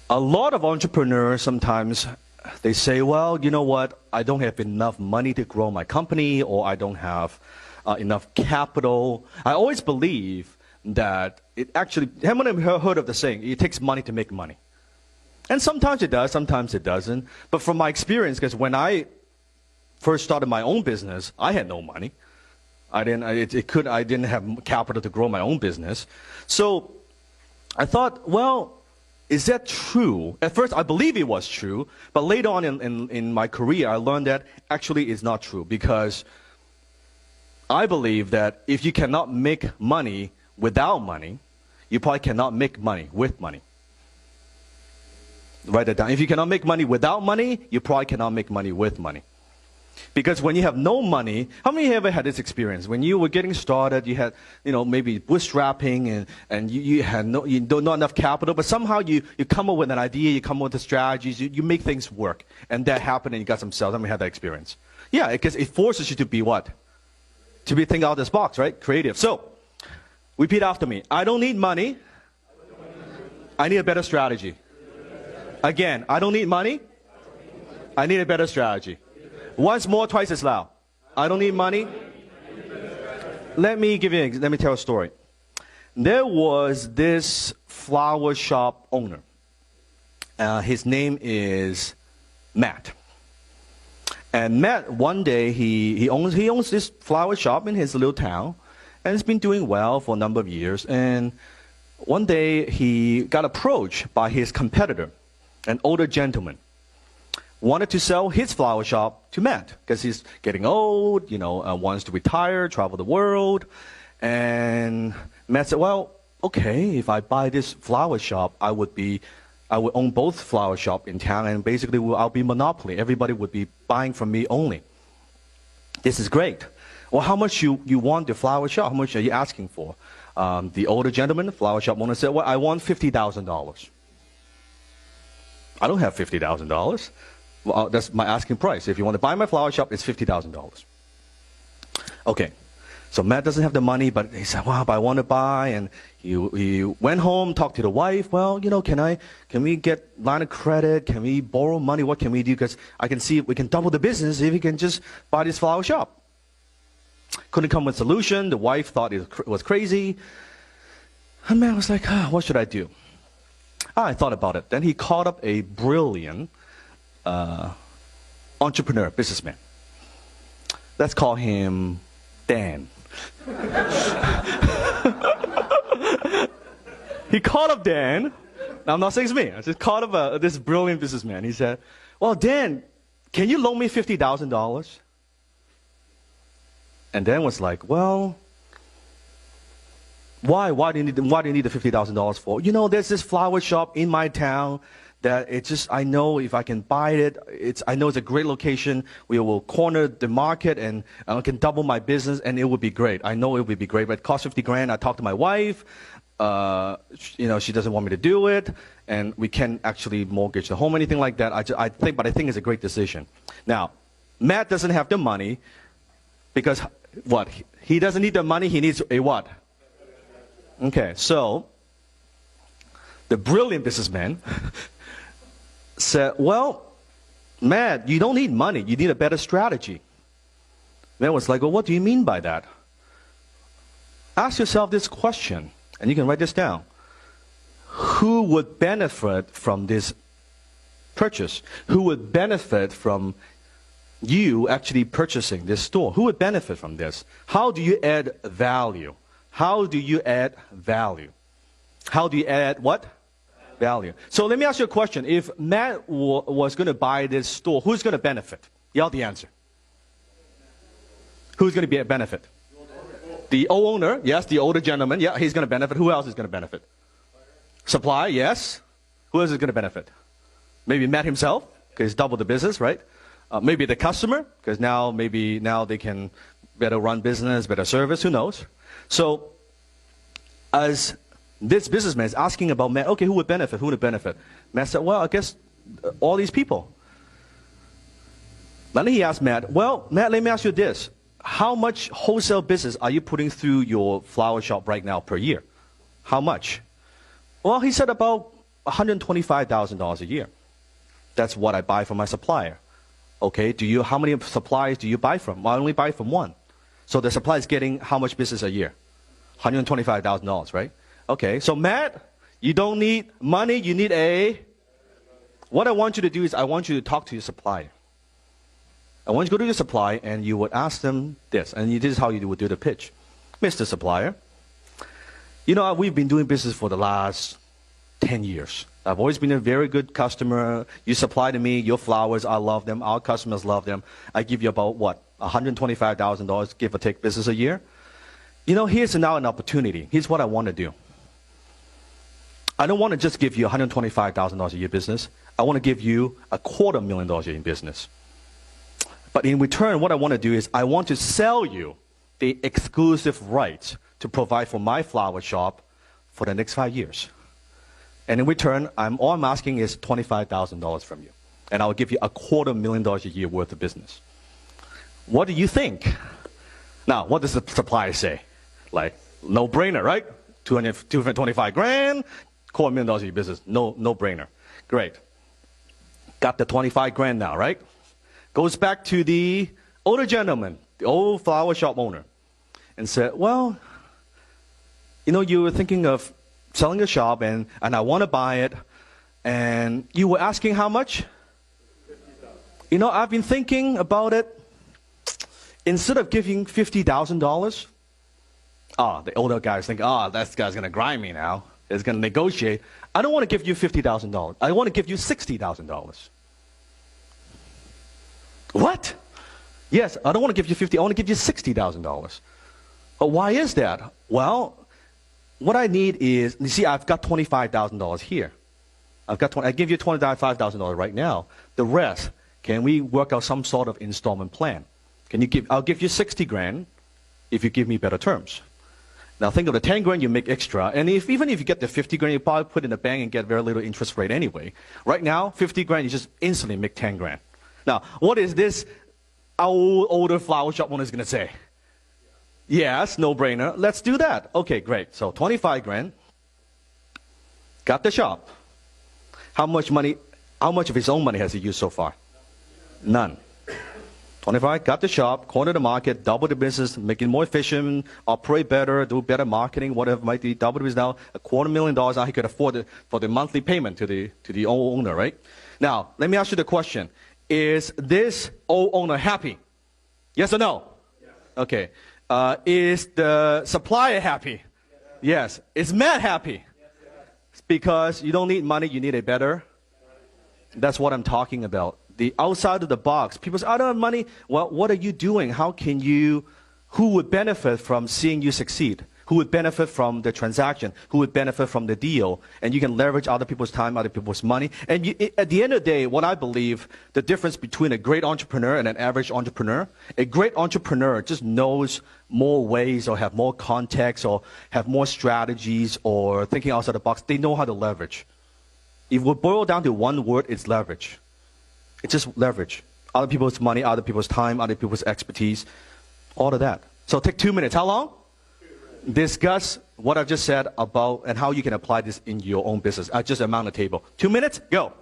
A lot of entrepreneurs sometimes they say, well, you know what, I don't have enough money to grow my company, or I don't have enough capital. I always believe that it actually, haven't you heard of the saying, it takes money to make money? And sometimes it does, sometimes it doesn't. But from my experience, because when I first started my own business, I had no money. I didn't have capital to grow my own business. So I thought, well, is that true? At first, I believe it was true, but later on in my career, I learned that actually it's not true, because I believe that if you cannot make money without money, you probably cannot make money with money. Write that down. If you cannot make money without money, you probably cannot make money with money. Because when you have no money, how many of you ever had this experience? When you were getting started, you had, maybe bootstrapping and you had not enough capital, but somehow you come up with an idea, you come up with the strategies, you make things work. And that happened and you got some sales. How many had that experience? Yeah, because it forces you to be what? To be think out of this box, right? Creative. So, repeat after me. I don't need money. I need a better strategy. Again, I don't need money. I need a better strategy. Once more, twice as loud. I don't need money. Let me tell a story. There was this flower shop owner. His name is Matt. And Matt, one day, he owns this flower shop in his little town, and it's been doing well for a number of years. And one day, he got approached by his competitor, an older gentleman. Wanted to sell his flower shop to Matt because he's getting old, wants to retire, travel the world. And Matt said, well, okay, if I buy this flower shop, I would own both flower shop in town, and basically I'll be monopoly. Everybody would be buying from me only. This is great. Well, how much you want the flower shop? How much are you asking for? The older gentleman, the flower shop owner, said, well, I want $50,000. I don't have $50,000. Well, that's my asking price. If you want to buy my flower shop, it's $50,000. Okay. So Matt doesn't have the money, but he said, well, but I want to buy. And he went home, talked to the wife. Well, can we get line of credit? Can we borrow money? What can we do? Because I can see if we can double the business if we can just buy this flower shop. Couldn't come with a solution. The wife thought it was crazy. And Matt was like, what should I do? I thought about it. Then he called up a brilliant entrepreneur, businessman. Let's call him Dan. He called up Dan. Now, I'm not saying it's me. I just called up this brilliant businessman. He said, well, Dan, can you loan me $50,000? And Dan was like, well, why do you need the $50,000 for? There's this flower shop in my town that I know if I can buy it, I know it's a great location. We will corner the market and I can double my business and it would be great. I know it would be great, but it costs $50,000. I talked to my wife. She doesn't want me to do it, and we can't actually mortgage the home, anything like that. I think it's a great decision. Now, Matt doesn't have the money because what? He doesn't need the money. He needs a what? Okay, so the brilliant businessman said, well, Matt, you don't need money. You need a better strategy. Matt was like, well, what do you mean by that? Ask yourself this question, and you can write this down. Who would benefit from this purchase? Who would benefit from you actually purchasing this store? Who would benefit from this? How do you add value? How do you add value? How do you add what? Value. So let me ask you a question. If Matt was going to buy this store, who's going to benefit? Yell the answer. Who's going to benefit? The owner, yes, the older gentleman, yeah, he's going to benefit. Who else is going to benefit? Supply, yes. Who else is going to benefit? Maybe Matt himself, because he's doubled the business, right? Maybe the customer, because now they can better run business, better service, who knows? So, as this businessman is asking about Matt, okay, who would benefit? Who would benefit? Matt said, well, I guess all these people. Then he asked Matt, well, Matt, let me ask you this. How much wholesale business are you putting through your flower shop right now per year? How much? Well, he said about $125,000 a year. That's what I buy from my supplier. Okay, how many suppliers do you buy from? Well, I only buy from one. So the supplier is getting how much business a year? $125,000, right? Okay, so Matt, you don't need money, you need what I want you to do is I want you to talk to your supplier. I want you to go to your supplier and you would ask them this, and this is how you would do the pitch. Mr. Supplier, we've been doing business for the last 10 years. I've always been a very good customer. You supply to me your flowers. I love them. Our customers love them. I give you about, $125,000, give or take, business a year. Here's now an opportunity. Here's what I want to do. I don't want to just give you $125,000 a year business. I want to give you $250,000 a year in business. But in return, what I want to do is I want to sell you the exclusive rights to provide for my flower shop for the next 5 years. And in return, all I'm asking is $25,000 from you. And I'll give you $250,000 a year worth of business. What do you think? Now, what does the supplier say? Like, no brainer, right? $225 grand, $250,000 a year business. No brainer. Great. Got the 25 grand now, right? Goes back to the older gentleman, the old flower shop owner, and said, well, you were thinking of selling a shop, and I want to buy it, and you were asking how much? $50,000. I've been thinking about it. Instead of giving $50,000, the older guys think, that guy's going to grind me now. He's going to negotiate. I don't want to give you $50,000. I want to give you $60,000. What? Yes, I don't want to give you $50,000. I want to give you $60,000. But why is that? Well, what I need is, you see, I've got $25,000 here. I give you $25,000 right now. The rest, can we work out some sort of installment plan? I'll give you 60 grand if you give me better terms. Now think of the 10 grand you make extra, and even if you get the 50 grand, you probably put in the bank and get very little interest rate anyway. Right now, 50 grand, you just instantly make 10 grand. Now, what is this older flower shop owner is going to say? Yes, no brainer. Let's do that. Okay, great. So 25 grand. Got the shop. How much of his own money has he used so far? None. 25, got the shop, corner the market, double the business, make it more efficient, operate better, do better marketing, whatever it might be. Double the business now, $250,000 now he could afford it for the monthly payment to the old owner, right? Now, let me ask you the question. Is this old owner happy? Yes or no? Yes. Okay. Is the supplier happy? Yes. Is Matt happy? Yes. Because you don't need money, you need a better. That's what I'm talking about. The outside of the box. People say, I don't have money. Well, what are you doing? Who would benefit from seeing you succeed? Who would benefit from the transaction? Who would benefit from the deal? And you can leverage other people's time, other people's money. And at the end of the day, what I believe, the difference between a great entrepreneur and an average entrepreneur, a great entrepreneur just knows more ways or have more context or have more strategies or thinking outside the box. They know how to leverage. If we boil down to one word, it's leverage. It's just leverage. Other people's money, other people's time, other people's expertise, all of that. So take 2 minutes. How long? Discuss what I've just said about and how you can apply this in your own business. I just amount the table. 2 minutes, go.